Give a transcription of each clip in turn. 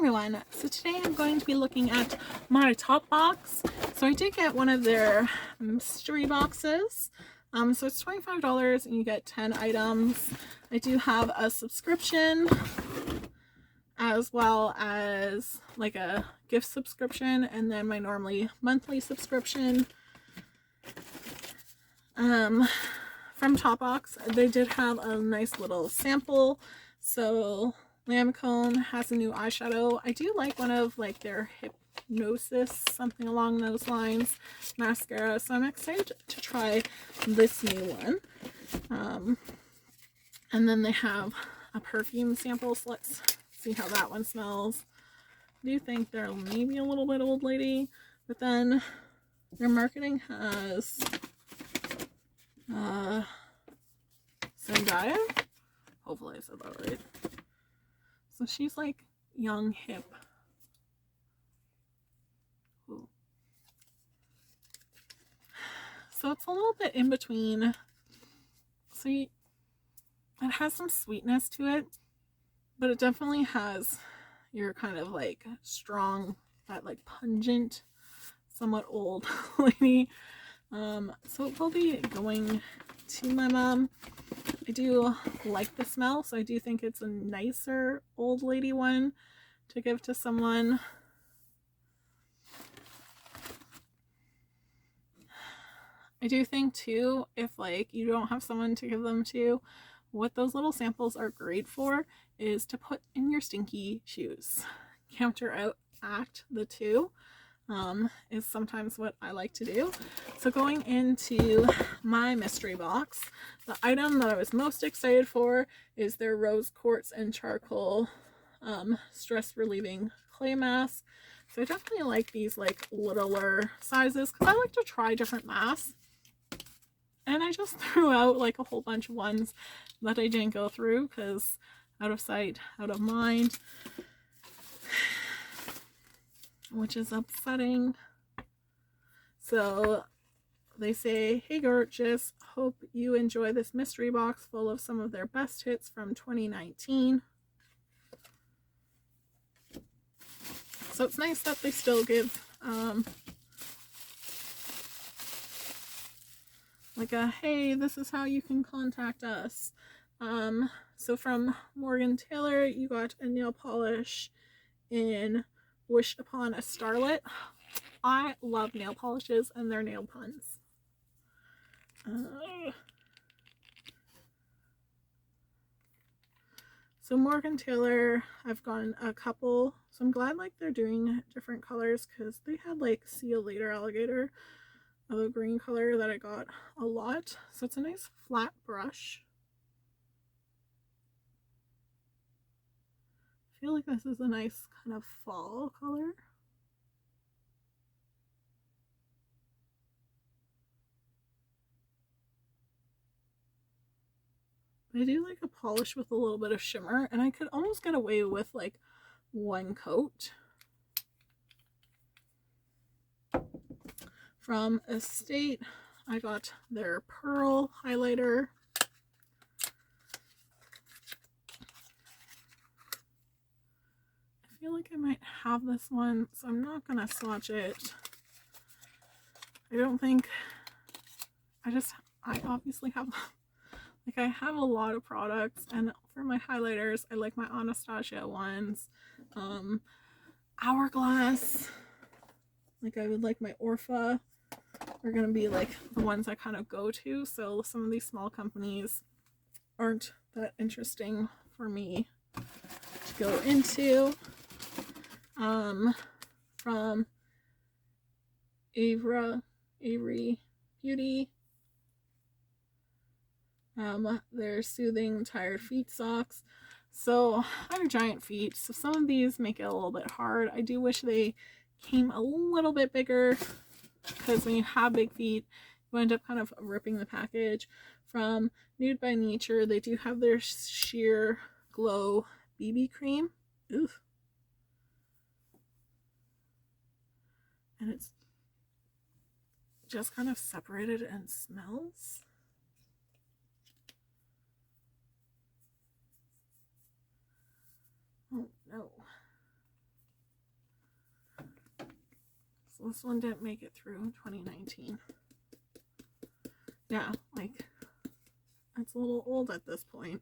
everyone, so today I'm going to be looking at my TOPBOX. So I did get one of their mystery boxes. So it's $25 and you get 10 items. I do have a subscription as well as like a gift subscription and then my normally monthly subscription. From TOPBOX, they did have a nice little sample. So Lancome has a new eyeshadow. I do like one of like their Hypnosis, something along those lines, mascara. So I'm excited to try this new one. And then they have a perfume sample. So let's see how that one smells. I do think they're maybe a little bit old lady, but then their marketing has Zendaya. Hopefully I said that right. So she's like young, hip. Ooh. So it's a little bit in between. So it has some sweetness to it, but it definitely has your kind of like strong, that like pungent, somewhat old lady. So it will be going to my mom. I do like the smell, so I do think it's a nicer old lady one to give to someone. I do think too, if like you don't have someone to give them to, what those little samples are great for is to put in your stinky shoes. Counteract the two is sometimes what I like to do. So going into my mystery box, the item that I was most excited for is their Rose Quartz and Charcoal stress relieving clay mask. So I definitely like these like littler sizes because I like to try different masks. And I just threw out like a whole bunch of ones that I didn't go through because out of sight, out of mind, which is upsetting. So they say, hey gorgeous, hope you enjoy this mystery box full of some of their best hits from 2019. So it's nice that they still give like a, hey, this is how you can contact us. So from Morgan Taylor, you got a nail polish in Wish Upon a Starlet. I love nail polishes and their nail puns. So Morgan Taylor, I've gotten a couple. So I'm glad like they're doing different colors because they had like See You Later Alligator of a green color that I got a lot. So it's a nice flat brush. I feel like this is a nice kind of fall color. I do like a polish with a little bit of shimmer, and I could almost get away with like one coat. From Estate, I got their Pearl highlighter. I feel like I might have this one, so I'm not gonna swatch it. I don't think, I obviously have, like I have a lot of products, and for my highlighters, I like my Anastasia ones. Hourglass, like I would like my Orpha, are gonna be like the ones I kind of go to, so some of these small companies aren't that interesting for me to go into. From Avery Beauty, their Soothing Tired Feet socks. So I have giant feet, so some of these make it a little bit hard. I do wish they came a little bit bigger because when you have big feet, you end up kind of ripping the package. From Nude by Nature, they do have their Sheer Glow BB cream. Oof. And it's just kind of separated and smells. Oh no. this one didn't make it through 2019. Yeah, like, it's a little old at this point.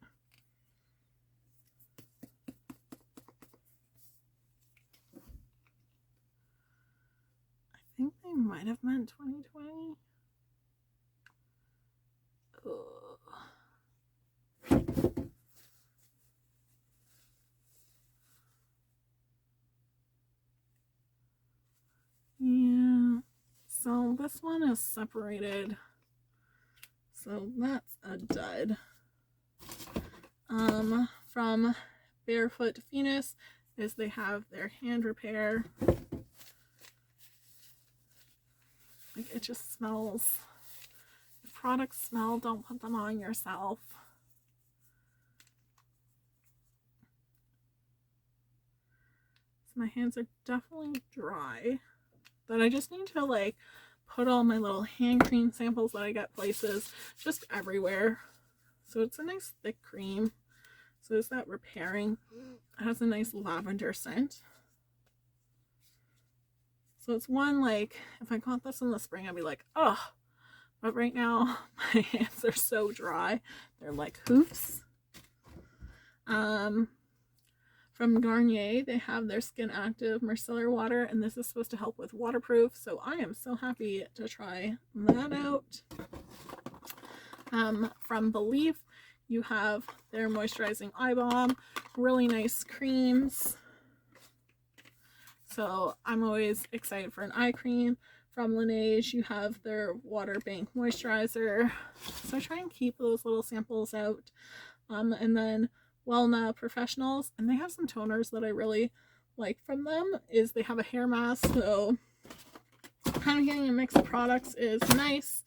I think they might have meant 2020. Yeah, so this one is separated, so that's a dud. From Barefoot Venus is they have their hand repair. Like, it just smells. If products smell, don't put them on yourself. So my hands are definitely dry, but I just need to like put all my little hand cream samples that I get places just everywhere. So it's a nice thick cream. So it's that repairing. It has a nice lavender scent. So it's one, like, if I got this in the spring, I'd be like, oh. But right now, my hands are so dry. They're like hoofs. From Garnier, they have their Skin Active Micellar Water, and this is supposed to help with waterproof, so I am so happy to try that out. From Belief, you have their Moisturizing Eye Bomb, really nice creams. So I'm always excited for an eye cream. From Laneige, you have their Water Bank Moisturizer. So I try and keep those little samples out. And then Wellna Professionals, and they have some toners that I really like from them, is they have a hair mask, so kind of getting a mix of products is nice.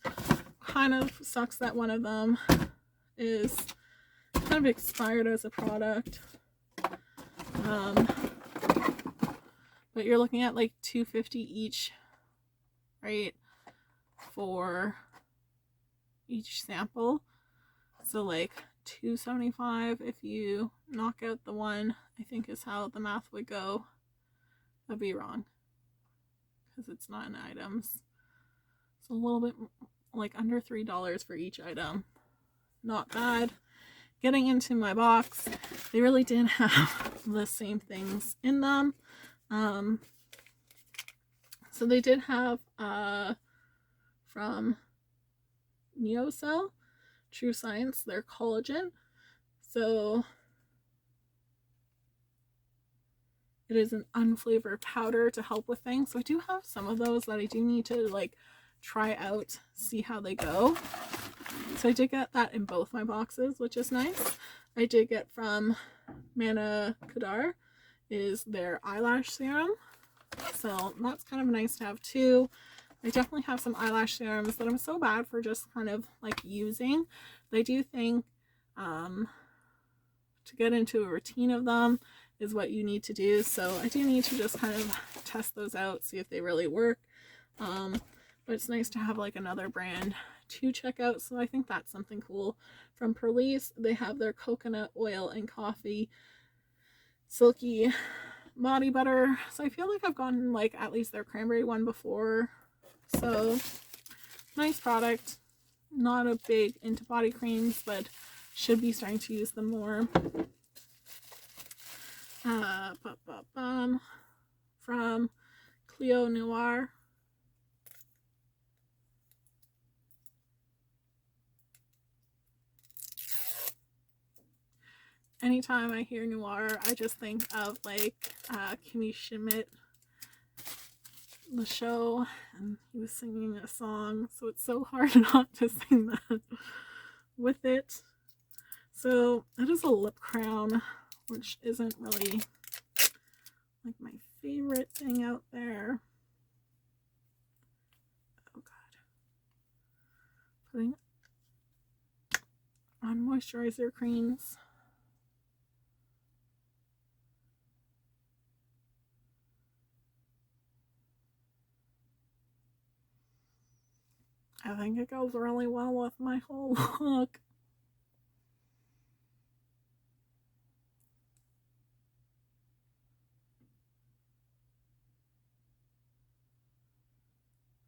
Kind of sucks that one of them is kind of expired as a product. But you're looking at like $2.50 each, right, for each sample. So like $2.75 if you knock out the one, I think is how the math would go. I'd be wrong because it's not in items. So a little bit like under $3 for each item. Not bad. Getting into my box, they really did have the same things in them. So they did have from Neocell, True Science, their collagen. So it is an unflavored powder to help with things. So I do have some of those that I do need to like try out, see how they go. So I did get that in both my boxes, which is nice. I did get from Mana Kadar is their Eyelash Serum. So that's kind of nice to have too. I definitely have some eyelash serums that I'm so bad for just kind of like using. But I do think to get into a routine of them is what you need to do. So I do need to just kind of test those out, see if they really work. But it's nice to have like another brand to check out. So I think that's something cool. From Perlice, they have their coconut oil and coffee silky body butter. So I feel like I've gotten like at least their cranberry one before. So nice product. Not a big into body creams, but should be starting to use them more. From Cleo Noir. Anytime I hear noir, I just think of like Kimmy Schmidt, the show, and he was singing a song, so it's so hard not to sing that with it. So it is a lip crown, which isn't really like my favorite thing out there. Oh god. Putting on moisturizer creams. I think it goes really well with my whole look.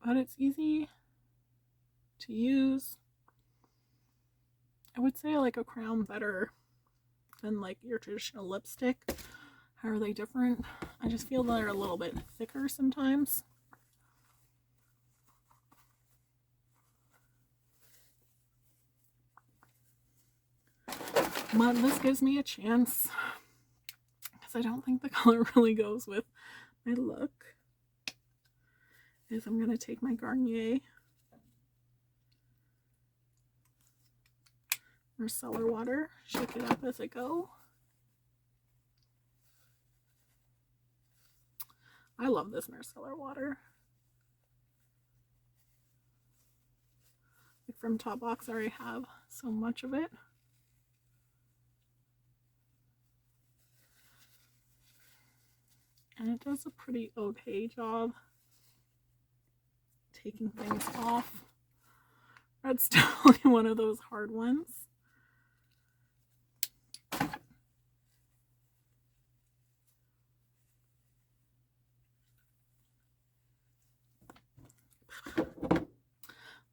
but it's easy to use. I would say I like a crown better than like your traditional lipstick. How are they different? I just feel they're a little bit thicker sometimes. But this gives me a chance because I don't think the color really goes with my look. Is I'm going to take my Garnier micellar water, shake it up as I go. I love this micellar water. Like from TOPBOX, I already have so much of it. And it does a pretty okay job taking things off. That's definitely one of those hard ones.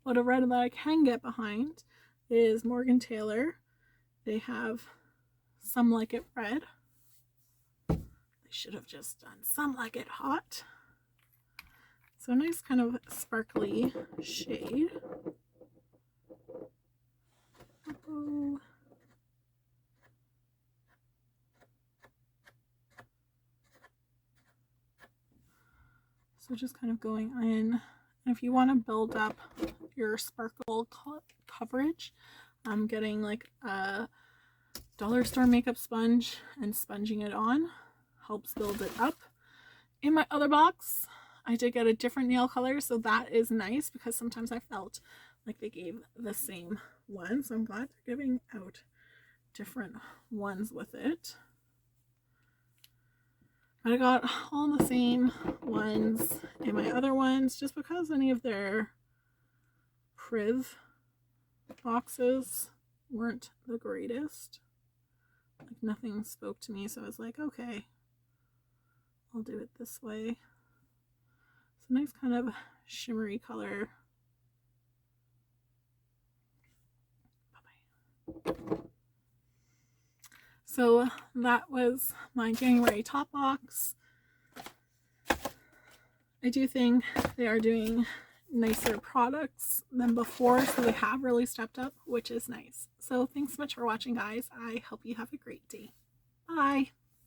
But a red that I can get behind is Morgan Taylor. They have Some Like It Red. They should have just done Some Like It Hot. So a nice kind of sparkly shade. Uh-oh. So just kind of going in. And if you want to build up your sparkle coverage, I'm getting like a dollar store makeup sponge and sponging it on. Helps build it up. In my other box, I did get a different nail color, so that is nice because sometimes I felt like they gave the same one. So I'm glad they're giving out different ones with it. But I got all the same ones in my other ones just because any of their Priv boxes weren't the greatest. Like nothing spoke to me, so I was like, okay, I'll do it this way. It's a nice kind of shimmery color. Bye-bye. So that was my January TOPBOX. I do think they are doing nicer products than before, so they have really stepped up, which is nice. So thanks so much for watching, guys. I hope you have a great day. Bye.